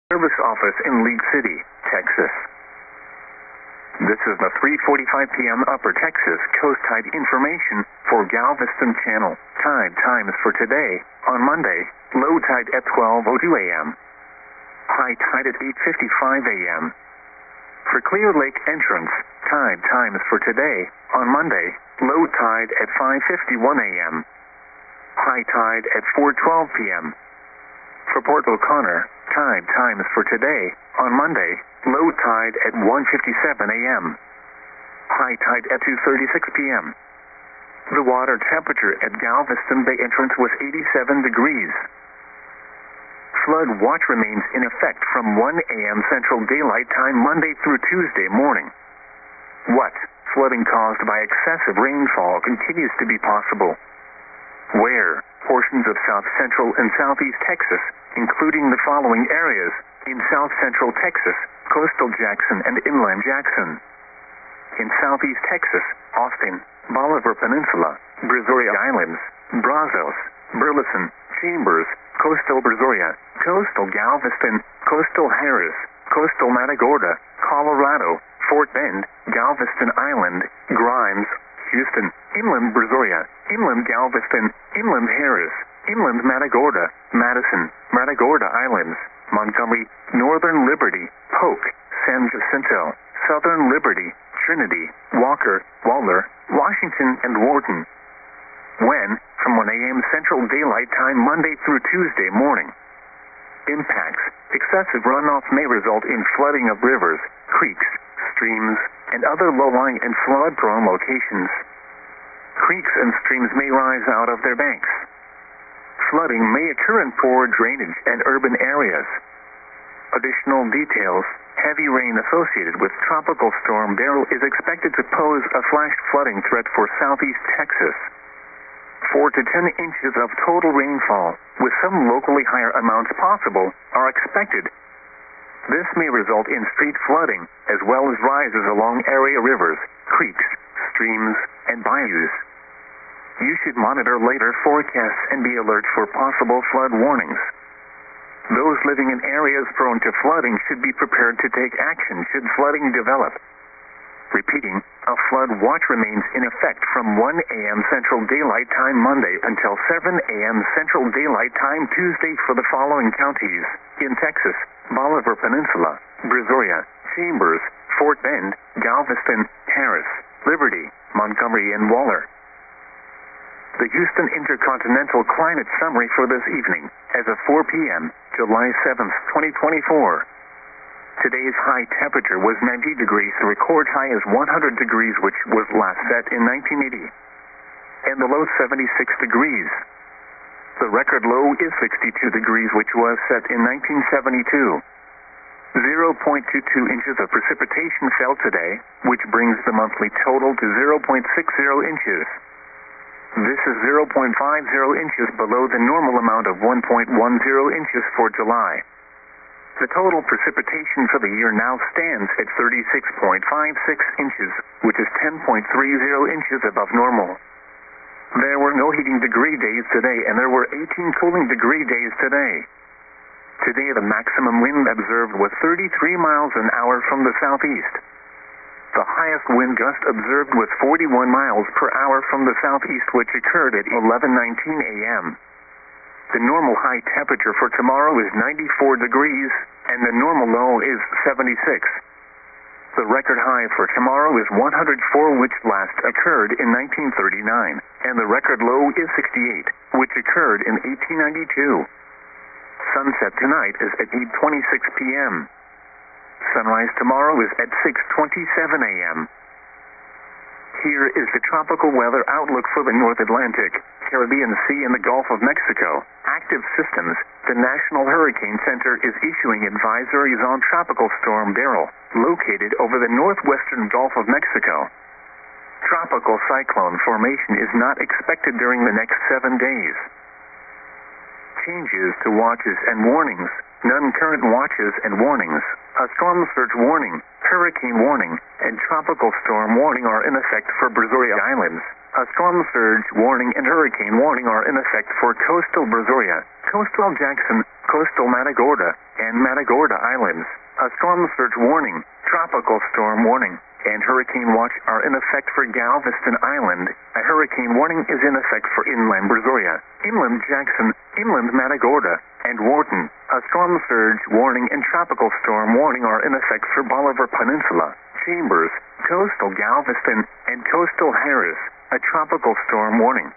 Service Office in League City, Texas. This is the 3:45 p.m. Upper Texas Coast Tide information for Galveston Channel. Tide times for today, on Monday, low tide at 12:02 a.m. High tide at 8:55 a.m. For Clear Lake entrance, tide times for today, on Monday, low tide at 5:51 a.m. High tide at 4:12 p.m. For Port O'Connor, tide times for today, on Monday, low tide at 1:57 a.m. High tide at 2:36 p.m. The water temperature at Galveston Bay entrance was 87 degrees. Flood watch remains in effect from 1 a.m. Central Daylight Time Monday through Tuesday morning. What? Flooding caused by excessive rainfall continues to be possible. Where? Portions of South Central and Southeast Texas, including the following areas: in South Central Texas, coastal Jackson and inland Jackson. In Southeast Texas, Austin, Bolivar Peninsula, Brazoria Islands, Brazos, Burleson, Chambers, coastal Brazoria, coastal Galveston, coastal Harris, coastal Matagorda, Colorado, Fort Bend, Galveston Island, Grimes, Houston, inland Brazoria, inland Galveston, inland Harris, inland Matagorda, Madison, Matagorda Islands, Montgomery, Northern Liberty, Polk, San Jacinto, Southern Liberty, Trinity, Walker, Waller, Washington, and Wharton. When? From 1 a.m. Central Daylight Time Monday through Tuesday morning. Impacts: excessive runoff may result in flooding of rivers, creeks, streams, and other low-lying and flood-prone locations. Creeks and streams may rise out of their banks. Flooding may occur in poor drainage and urban areas. Additional details: heavy rain associated with Tropical Storm Beryl is expected to pose a flash flooding threat for southeast Texas. 4 to 10 inches of total rainfall, with some locally higher amounts possible, are expected. This may result in street flooding, as well as rises along area rivers, creeks, streams, and bayous. You should monitor later forecasts and be alert for possible flood warnings. Those living in areas prone to flooding should be prepared to take action should flooding develop. Repeating, a flood watch remains in effect from 1 a.m. Central Daylight Time Monday until 7 a.m. Central Daylight Time Tuesday for the following counties: in Texas, Bolivar Peninsula, Brazoria, Chambers, Fort Bend, Galveston, Harris, Liberty, Montgomery, and Waller. The Houston Intercontinental Climate Summary for this evening, as of 4 p.m., July 7th, 2024. Today's high temperature was 90 degrees. The record high is 100 degrees, which was last set in 1980. And the low 76 degrees. The record low is 62 degrees, which was set in 1972. 0.22 inches of precipitation fell today, which brings the monthly total to 0.60 inches. This is 0.50 inches below the normal amount of 1.10 inches for July. The total precipitation for the year now stands at 36.56 inches, which is 10.30 inches above normal. There were no heating degree days today, and there were 18 cooling degree days today. Today, the maximum wind observed was 33 miles an hour from the southeast. The highest wind gust observed was 41 miles per hour from the southeast, which occurred at 11:19 a.m. The normal high temperature for tomorrow is 94 degrees, and the normal low is 76. The record high for tomorrow is 104, which last occurred in 1939, and the record low is 68, which occurred in 1892. Sunset tonight is at 8:26 p.m. Sunrise tomorrow is at 6:27 a.m. Here is the tropical weather outlook for the North Atlantic, Caribbean Sea, and the Gulf of Mexico. Active systems. The National Hurricane Center is issuing advisories on Tropical Storm Beryl, located over the northwestern Gulf of Mexico. Tropical cyclone formation is not expected during the next 7 days. Changes to watches and warnings. Non-current watches and warnings. A storm surge warning, hurricane warning, and tropical storm warning are in effect for Brazoria Islands. A storm surge warning and hurricane warning are in effect for coastal Brazoria, coastal Jackson, coastal Matagorda, and Matagorda Islands. A storm surge warning, tropical storm warning, and hurricane watch are in effect for Galveston Island. A hurricane warning is in effect for inland Brazoria, inland Jackson, inland Matagorda, and Wharton. A storm surge warning and tropical storm warning are in effect for Bolivar Peninsula, Chambers, coastal Galveston, and coastal Harris. A tropical storm warning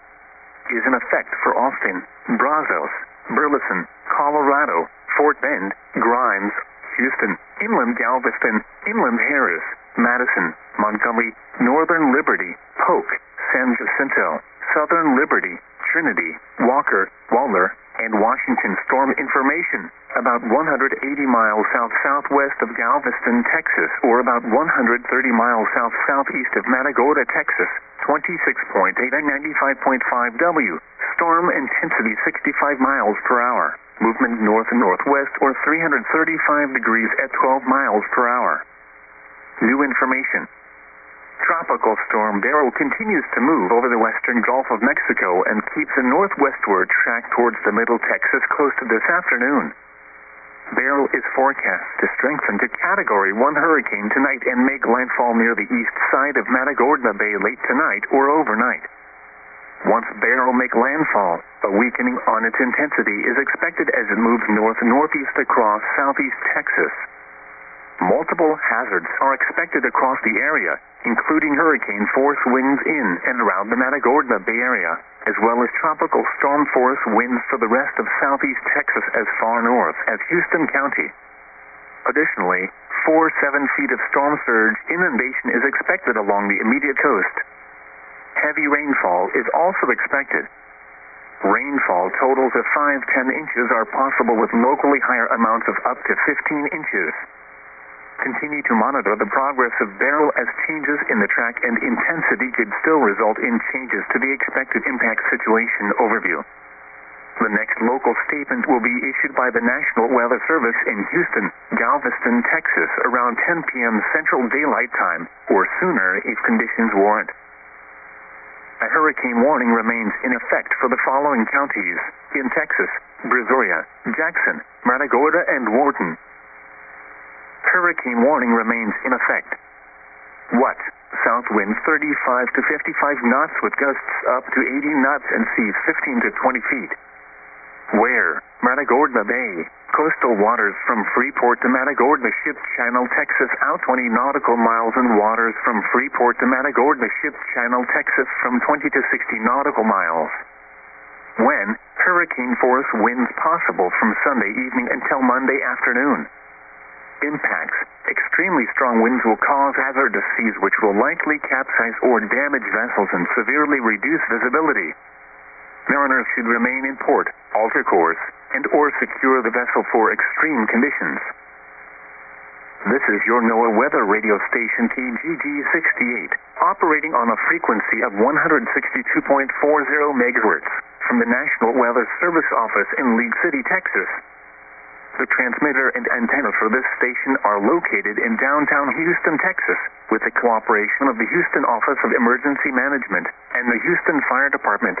is in effect for Austin, Brazos, Burleson, Colorado, Fort Bend, Grimes, Houston, inland Galveston, inland Harris, Madison, Montgomery, Northern Liberty, Polk, San Jacinto, Southern Liberty, Trinity, Walker, Waller, and Washington. Storm information. About 180 miles south-southwest of Galveston, Texas, or about 130 miles south-southeast of Matagorda, Texas. 26.8 and 95.5 W. Storm intensity 65 miles per hour. Movement north and northwest or 335 degrees at 12 miles per hour. New information. Tropical storm Beryl continues to move over the western Gulf of Mexico and keeps a northwestward track towards the middle Texas coast this afternoon. Beryl is forecast to strengthen to Category 1 hurricane tonight and make landfall near the east side of Matagorda Bay late tonight or overnight. Once Beryl make landfall, a weakening on its intensity is expected as it moves north-northeast across southeast Texas. Multiple hazards are expected across the area, including hurricane force winds in and around the Matagorda Bay Area, as well as tropical storm force winds for the rest of southeast Texas as far north as Houston County. Additionally, 4-7 feet of storm surge inundation is expected along the immediate coast. Heavy rainfall is also expected. Rainfall totals of 5-10 inches are possible with locally higher amounts of up to 15 inches. Continue to monitor the progress of Beryl as changes in the track and intensity could still result in changes to the expected impact situation overview. The next local statement will be issued by the National Weather Service in Houston, Galveston, Texas around 10 p.m. Central Daylight Time or sooner if conditions warrant. A hurricane warning remains in effect for the following counties in Texas: Brazoria, Jackson, Matagorda, and Wharton. Hurricane warning remains in effect. What? South winds 35 to 55 knots with gusts up to 80 knots and seas 15 to 20 feet. Where? Matagorda Bay. Coastal waters from Freeport to Matagorda Ship Channel, Texas out 20 nautical miles and waters from Freeport to Matagorda Ship Channel, Texas from 20 to 60 nautical miles. When? Hurricane force winds possible from Sunday evening until Monday afternoon. Impacts. Extremely strong winds will cause hazardous seas which will likely capsize or damage vessels and severely reduce visibility. Mariners should remain in port, alter course, and or secure the vessel for extreme conditions. This is your NOAA weather radio station Kgg68, operating on a frequency of 162.40 megahertz from the National Weather Service office in League City, Texas. The transmitter and antenna for this station are located in downtown Houston, Texas, with the cooperation of the Houston Office of Emergency Management and the Houston Fire Department.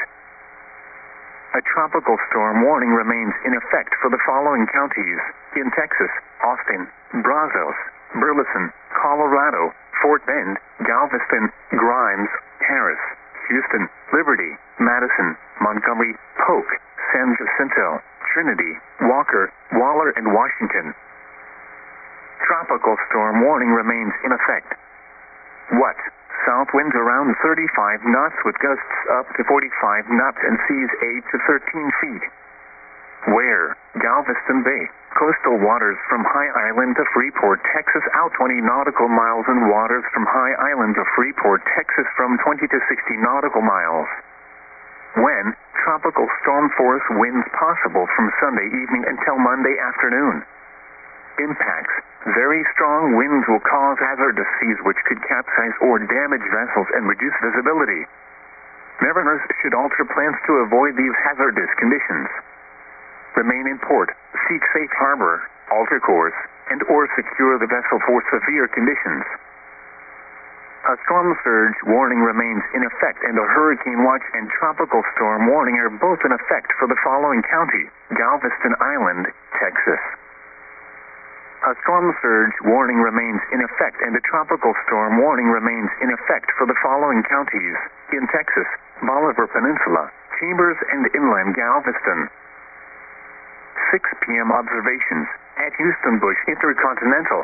A tropical storm warning remains in effect for the following counties in Texas: Austin, Brazos, Burleson, Colorado, Fort Bend, Galveston, Grimes, Harris, Houston, Liberty, Madison, Montgomery, Polk, San Jacinto, Trinity, Walker, Waller, and Washington. Tropical storm warning remains in effect. What? South winds around 35 knots with gusts up to 45 knots and seas 8 to 13 feet. Where? Galveston Bay. Coastal waters from High Island to Freeport, Texas out 20 nautical miles and waters from High Island to Freeport, Texas from 20 to 60 nautical miles. When? Tropical storm force winds possible from Sunday evening until Monday afternoon. Impacts. Very strong winds will cause hazardous seas which could capsize or damage vessels and reduce visibility. Mariners should alter plans to avoid these hazardous conditions. Remain in port, seek safe harbor, alter course, and or secure the vessel for severe conditions. A storm surge warning remains in effect, and a hurricane watch and tropical storm warning are both in effect for the following county: Galveston Island, Texas. A storm surge warning remains in effect, and a tropical storm warning remains in effect for the following counties: in Texas, Bolivar Peninsula, Chambers and inland Galveston. 6 p.m. observations at Houston Bush Intercontinental.